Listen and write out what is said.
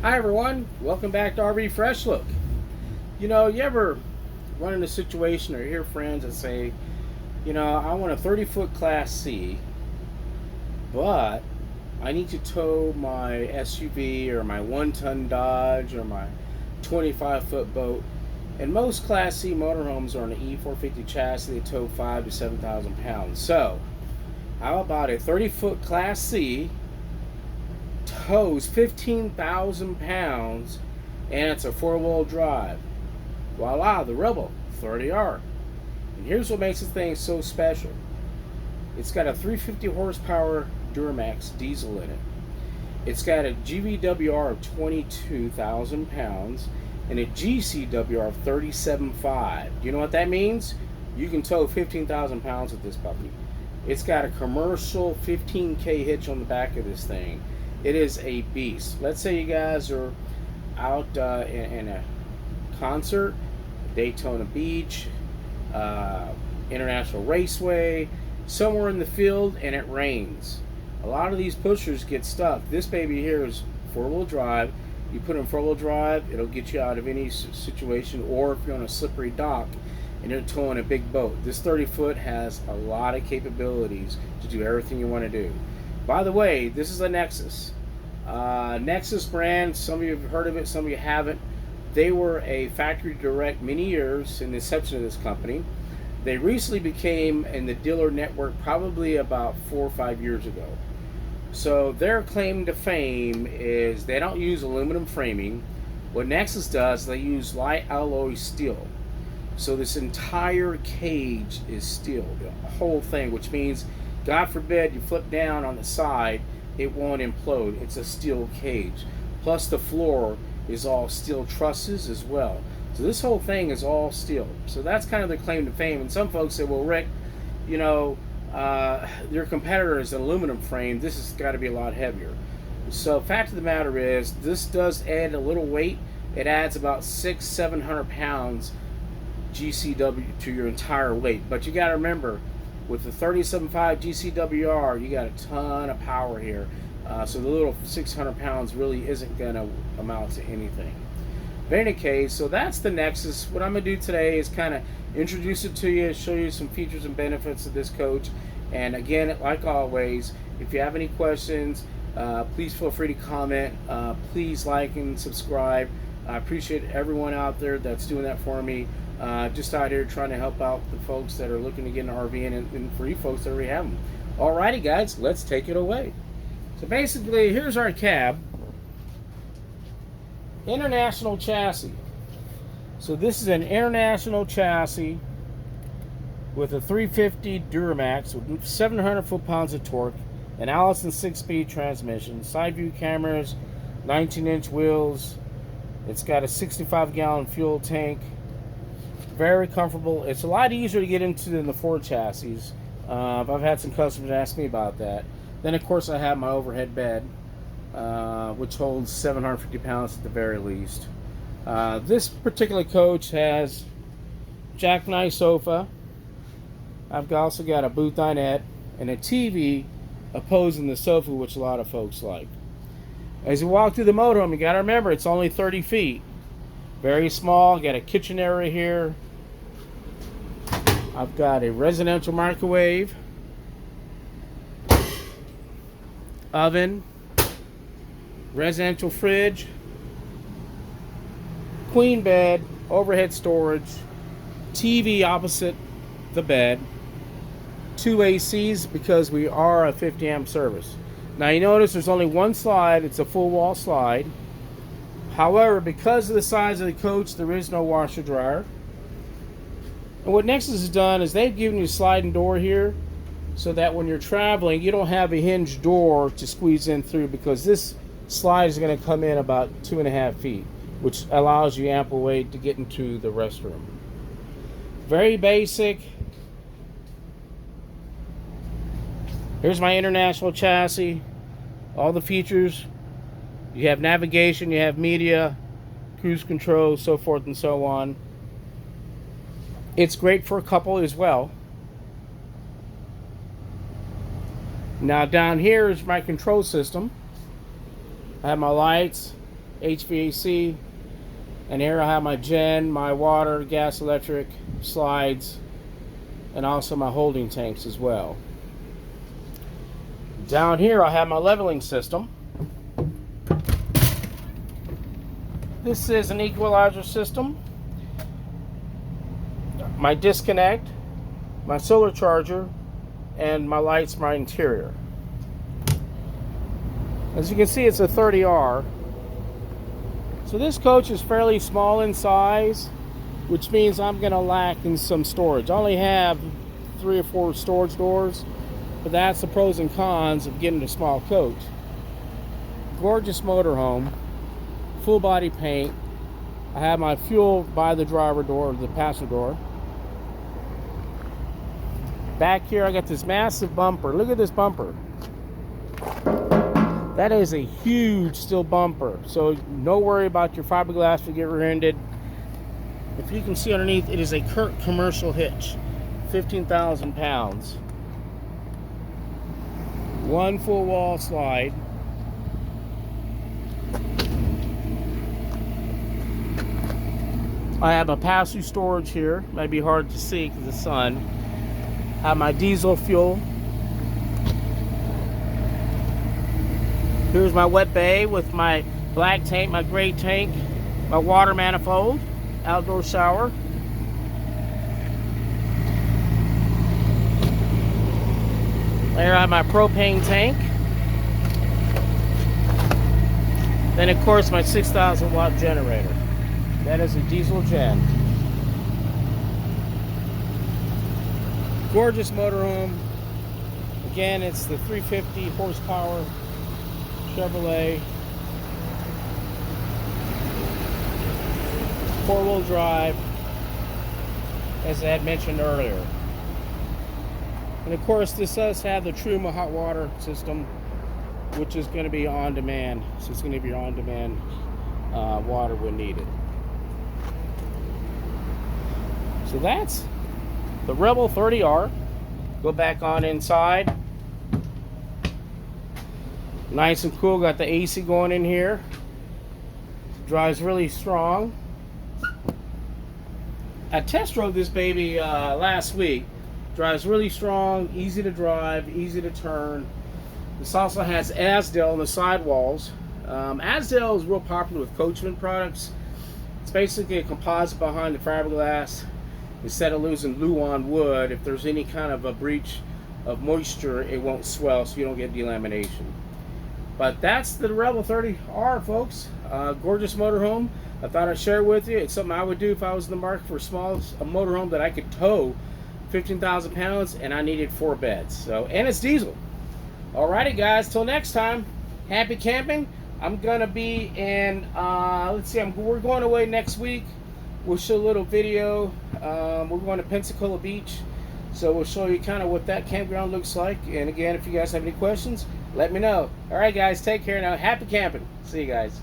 Hi everyone, welcome back to RV Fresh Look. You know, you ever run into a situation or hear friends that say, you know, I want a 30-foot Class C, but I need to tow my SUV or my 1-ton Dodge or my 25-foot boat. And most Class C motorhomes are on an E450 chassis. They tow 5,000 to 7,000 pounds. So, how about a 30-foot Class C tows 15,000 pounds and it's a 4-wheel drive? Voila, the Rebel 30R. And here's what makes this thing so special. It's got a 350 horsepower Duramax diesel in it. It's got a GVWR of 22,000 pounds and a GCWR of 37.5. Do you know what that means? You can tow 15,000 pounds with this puppy. It's got a commercial 15K hitch on the back of this thing. It is a beast. Let's say you guys are out in a concert, Daytona Beach, International Raceway, somewhere in the field, and it rains. A lot of these pushers get stuck. This baby here is 4-wheel drive. You put in 4-wheel drive, it'll get you out of any situation, or if you're on a slippery dock and you're towing a big boat. This 30-foot has a lot of capabilities to do everything you want to do. By the way, this is a Nexus. Nexus brand, some of you have heard of it, some of you haven't. They were a factory direct many years in the inception of this company. They recently became in the dealer network probably about 4 or 5 years ago. So their claim to fame is they don't use aluminum framing. What Nexus does, they use light alloy steel. So this entire cage is steel, the whole thing, which means, God forbid, you flip down on the side, it won't implode. It's a steel cage. Plus the floor is all steel trusses as well. So this whole thing is all steel. So that's kind of their claim to fame. And some folks say, well, Rick, you know, your competitor is an aluminum frame. This has got to be a lot heavier. So fact of the matter is, this does add a little weight. It adds about 600-700 pounds GCW to your entire weight. But you got to remember, with the 37.5 GCWR, you got a ton of power here. So the little 600 pounds really isn't going to amount to anything. But in any case, so that's the Nexus. What I'm going to do today is kind of introduce it to you, show you some features and benefits of this coach. And again, like always, if you have any questions, please feel free to comment. Please like and subscribe. I appreciate everyone out there that's doing that for me. Just out here trying to help out the folks that are looking to get an RV and for you folks that already have them. Alrighty guys, let's take it away. So basically, here's our cab. International chassis. So this is an international chassis with a 350 Duramax with 700 foot-pounds of torque, an Allison 6-speed transmission, side view cameras, 19-inch wheels. It's got a 65-gallon fuel tank. Very comfortable. It's a lot easier to get into than the Ford chassis. I've had some customers ask me about that. Then of course I have my overhead bed, which holds 750 pounds at the very least. This particular coach has jackknife sofa. I've also got a booth dinette and a TV opposing the sofa, which a lot of folks like. As you walk through the motorhome, you got to remember it's only 30 feet. Very small. Got a kitchen area here. I've got a residential microwave, oven, residential fridge, queen bed, overhead storage, TV opposite the bed, 2 ACs because we are a 50 amp service. Now you notice there's only one slide. It's a full wall slide. However, because of the size of the coach, there is no washer dryer. And what Nexus has done is they've given you a sliding door here so that when you're traveling, you don't have a hinged door to squeeze in through, because this slide is going to come in about 2.5 feet, which allows you ample weight to get into the restroom. Very basic. Here's my international chassis. All the features. You have navigation, you have media, cruise control, so forth and so on. It's great for a couple as well. Now down here is my control system. I have my lights, HVAC, and here I have my gen, my water, gas, electric, slides, and also my holding tanks as well. Down here I have my leveling system. This is an equalizer system. My disconnect, my solar charger, and my lights, my interior. As you can see, it's a 30R. So this coach is fairly small in size, which means I'm going to lack in some storage. I only have 3 or 4 storage doors, but that's the pros and cons of getting a small coach. Gorgeous motorhome, full body paint. I have my fuel by the driver door, the passenger door. Back here I got this massive bumper. Look at this bumper. That is a huge steel bumper, so no worry about your fiberglass if you get rear-ended. If you can see underneath, it is a Kurt commercial hitch, 15,000 pounds. One full wall slide. I have a pass-through storage here. Might be hard to see because of the sun. I have my diesel fuel. Here's my wet bay with my black tank, my gray tank, my water manifold, outdoor shower. There I have my propane tank. Then of course my 6,000 watt generator. That is a diesel gen. Gorgeous motorhome. Again, it's the 350 horsepower Chevrolet, 4-wheel drive, as I had mentioned earlier. And of course, this does have the Truma hot water system, which is going to be on demand. So it's going to be on demand water when needed. So that's the Rebel 30R. Go back on inside. Nice and cool. Got the AC going in here. Drives really strong. I test drove this baby last week. Drives really strong, easy to drive, easy to turn. This also has Azdel on the sidewalls. Azdel is real popular with Coachman products. It's basically a composite behind the fiberglass. Instead of losing Luan wood, if there's any kind of a breach of moisture, it won't swell, so you don't get delamination. But that's the Rebel 30R, folks. Gorgeous motorhome. I thought I'd share it with you. It's something I would do if I was in the market for a motorhome that I could tow 15,000 pounds, and I needed 4 beds. So, and it's diesel. Alrighty, guys. Till next time. Happy camping. I'm gonna be in. Let's see. We're going away next week. We'll show a little video. We're going to Pensacola Beach, so we'll show you kind of what that campground looks like. And again, if you guys have any questions, let me know. All right, guys. Take care now. Happy camping. See you guys.